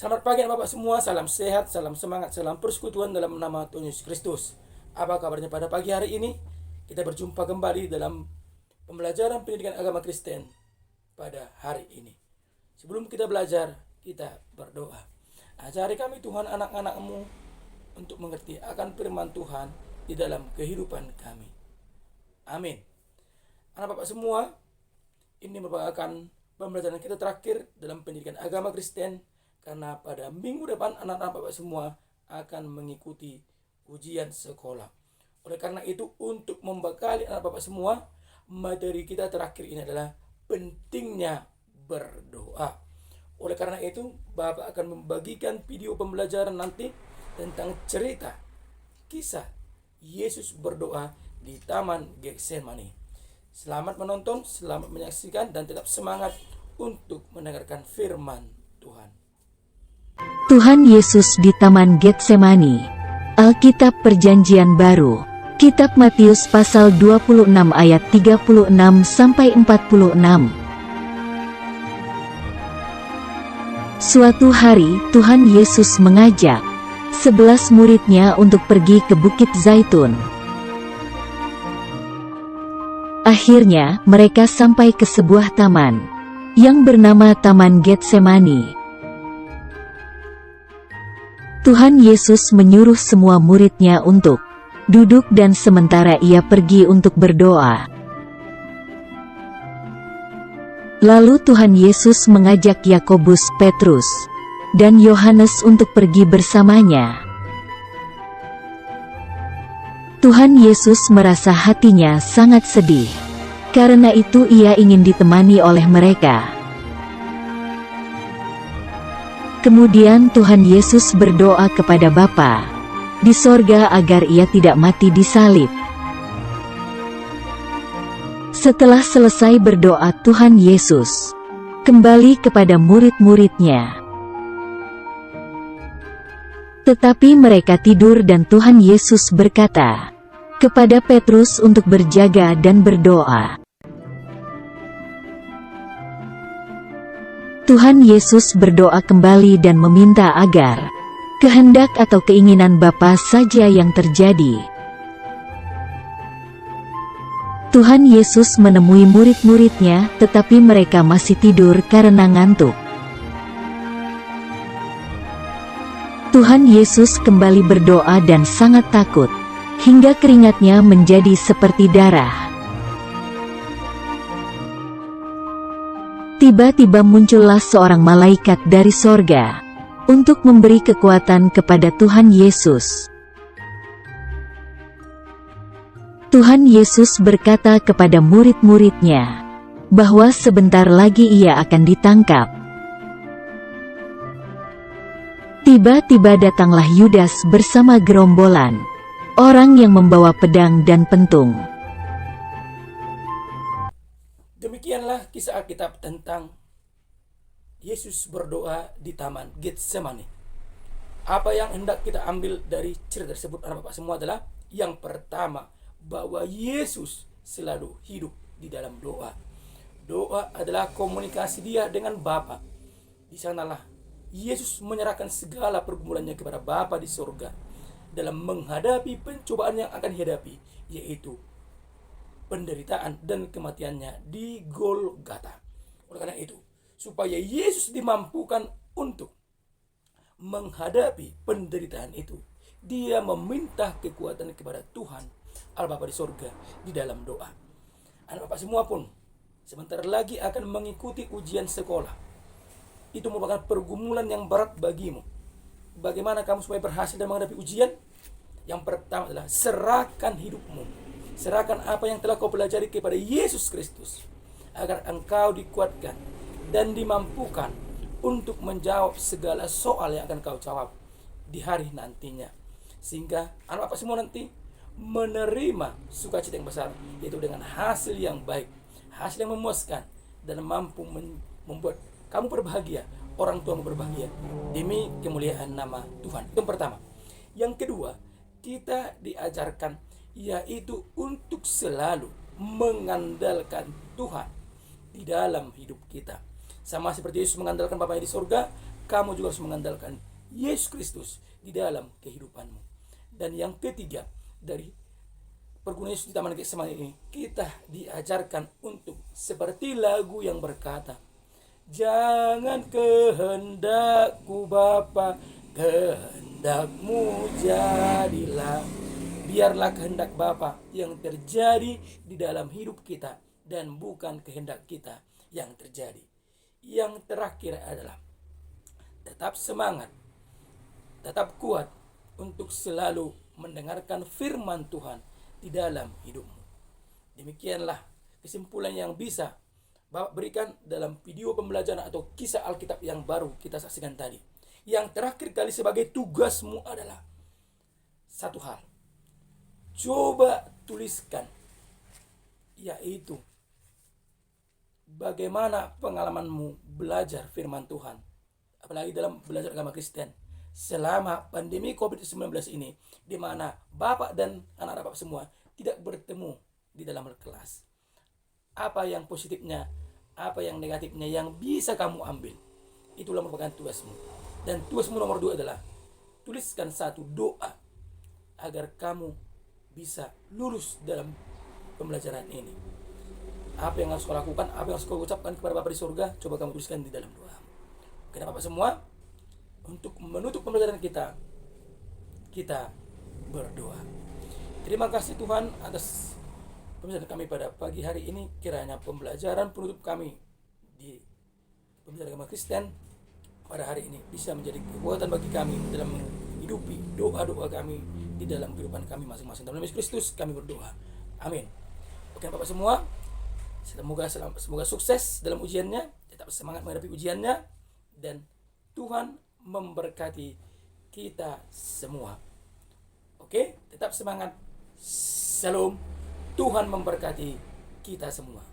Selamat pagi Bapak semua, salam sehat, salam semangat, salam persekutuan dalam nama Tuhan Yesus Kristus. Apa kabarnya pada pagi hari ini? Kita berjumpa kembali dalam pembelajaran pendidikan agama Kristen pada hari ini. Sebelum kita belajar, kita berdoa. Ajari kami Tuhan anak-anak-Mu untuk mengerti akan firman Tuhan di dalam kehidupan kami. Amin. Anak Bapak semua, ini merupakan pembelajaran kita terakhir dalam pendidikan agama Kristen, karena pada minggu depan anak-anak Bapak semua akan mengikuti ujian sekolah. Oleh karena itu, untuk membekali anak Bapak semua, materi kita terakhir ini adalah pentingnya berdoa. Oleh karena itu, Bapak akan membagikan video pembelajaran nanti tentang cerita kisah Yesus berdoa di Taman Getsemani. Selamat menonton, selamat menyaksikan, dan tetap semangat untuk mendengarkan firman Tuhan. Tuhan Yesus di Taman Getsemani. Alkitab Perjanjian Baru. Kitab Matius pasal 26 ayat 36 sampai 46. Suatu hari Tuhan Yesus mengajak 11 murid-Nya untuk pergi ke Bukit Zaitun. Akhirnya mereka sampai ke sebuah taman yang bernama Taman Getsemani. Tuhan Yesus menyuruh semua murid-Nya untuk duduk dan sementara Ia pergi untuk berdoa. Lalu Tuhan Yesus mengajak Yakobus, Petrus, dan Yohanes untuk pergi bersamanya. Tuhan Yesus merasa hatinya sangat sedih. Karena itu Ia ingin ditemani oleh mereka. Kemudian Tuhan Yesus berdoa kepada Bapa di sorga agar Ia tidak mati disalib. Setelah selesai berdoa, Tuhan Yesus kembali kepada murid-murid-Nya. Tetapi mereka tidur dan Tuhan Yesus berkata kepada Petrus untuk berjaga dan berdoa. Tuhan Yesus berdoa kembali dan meminta agar kehendak atau keinginan Bapa saja yang terjadi. Tuhan Yesus menemui murid-murid-Nya, tetapi mereka masih tidur karena ngantuk. Tuhan Yesus kembali berdoa dan sangat takut, hingga keringatnya menjadi seperti darah. Tiba-tiba muncullah seorang malaikat dari sorga untuk memberi kekuatan kepada Tuhan Yesus. Tuhan Yesus berkata kepada murid-murid-Nya bahwa sebentar lagi Ia akan ditangkap. Tiba-tiba datanglah Yudas bersama gerombolan orang yang membawa pedang dan pentung. Demikianlah kisah Alkitab tentang Yesus berdoa di Taman Getsemani. Apa yang hendak kita ambil dari cerita tersebut anak Bapak semua adalah yang pertama, bahwa Yesus selalu hidup di dalam doa. Doa adalah komunikasi Dia dengan Bapa. Di sanalah Yesus menyerahkan segala pergumulannya kepada Bapa di surga dalam menghadapi pencobaan yang akan dihadapi, yaitu penderitaan dan kematiannya di Golgota. Oleh karena itu, supaya Yesus dimampukan untuk menghadapi penderitaan itu, Dia meminta kekuatan kepada Tuhan Allah Bapa di surga di dalam doa. Anak Bapak semua pun sebentar lagi akan mengikuti ujian sekolah. Itu merupakan pergumulan yang berat bagimu. Bagaimana kamu supaya berhasil dalam menghadapi ujian? Yang pertama adalah serahkan hidupmu. Serahkan apa yang telah kau pelajari kepada Yesus Kristus, agar engkau dikuatkan dan dimampukan untuk menjawab segala soal yang akan kau jawab di hari nantinya. Sehingga anak Bapak semua nanti menerima sukacita yang besar, yaitu dengan hasil yang baik, hasil yang memuaskan, dan mampu membuat kamu berbahagia, orang tuamu berbahagia, demi kemuliaan nama Tuhan. Itu yang pertama. Yang kedua, kita diajarkan yaitu untuk selalu mengandalkan Tuhan di dalam hidup kita. Sama seperti Yesus mengandalkan Bapanya di surga, kamu juga harus mengandalkan Yesus Kristus di dalam kehidupanmu. Dan yang ketiga, dari pergumulan Yesus di Taman Getsemani ini, kita diajarkan untuk seperti lagu yang berkata, jangan kehendakku Bapa, kehendakmu jadilah. Biarlah kehendak Bapa yang terjadi di dalam hidup kita dan bukan kehendak kita yang terjadi. Yang terakhir adalah tetap semangat, tetap kuat untuk selalu mendengarkan firman Tuhan di dalam hidupmu. Demikianlah kesimpulan yang bisa Bapak berikan dalam video pembelajaran atau kisah Alkitab yang baru kita saksikan tadi. Yang terakhir kali sebagai tugasmu adalah satu hal. Coba tuliskan, yaitu bagaimana pengalamanmu belajar firman Tuhan, apalagi dalam belajar agama Kristen selama pandemi COVID-19 ini, di mana Bapak dan anak-anak Bapak semua tidak bertemu di dalam kelas. Apa yang positifnya, apa yang negatifnya yang bisa kamu ambil, itulah merupakan tugasmu. Dan tugasmu nomor 2 adalah tuliskan satu doa agar kamu bisa lulus dalam pembelajaran ini. Apa yang harus kau lakukan, apa yang harus kau ucapkan kepada Bapa di surga, coba kamu tuliskan di dalam doa. Oke, Bapak semua, untuk menutup pembelajaran kita berdoa. Terima kasih Tuhan atas pembelajaran kami pada pagi hari ini. Kiranya pembelajaran penutup kami di pembelajaran agama Kristen pada hari ini bisa menjadi kekuatan bagi kami dalam menghidupi doa-doa kami di dalam kehidupan kami masing-masing. Dalam nama Yesus Kristus kami berdoa. Amin. Oke Bapak semua, semoga sukses dalam ujiannya, tetap semangat menghadapi ujiannya, dan Tuhan memberkati kita semua. Oke, tetap semangat. Shalom. Tuhan memberkati kita semua.